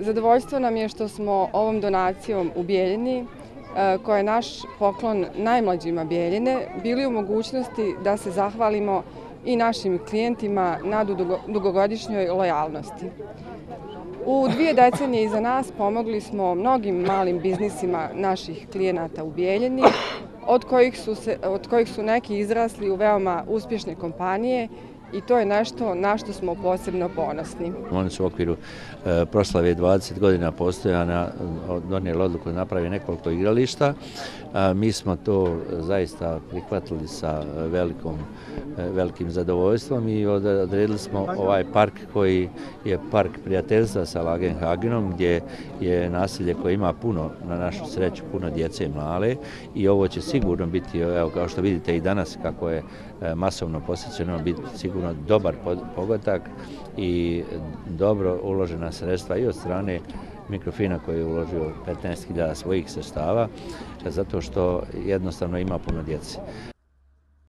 Zadovoljstvo nam je što smo ovom donacijom u Bijeljini, koja je naš poklon najmlađima Bijeljine, bili u mogućnosti da se zahvalimo i našim klijentima na dugogodišnjoj lojalnosti. U 2 decenije iza nas pomogli smo mnogim malim biznisima naših klijenata u Bijeljini, od kojih su neki izrasli u veoma uspješne kompanije i to je nešto na što smo posebno ponosni. Oni su u okviru proslave 20 godina postojanja donijeli odluku da napravi nekoliko igrališta. Mi smo to zaista prihvatili sa velikim zadovoljstvom i odredili smo ovaj park koji je park prijateljstva sa Lagenhagenom, gdje je naselje koje ima puno, na našu sreću, puno djece i mlade i ovo će sigurno biti, evo, kao što vidite i danas kako je masovno posjećeno, biti sigurno dobar pogodak i dobro uložena sredstva i od strane Mikrofina koji je uložio 15.000 svojih sredstava, zato što jednostavno ima puno djece.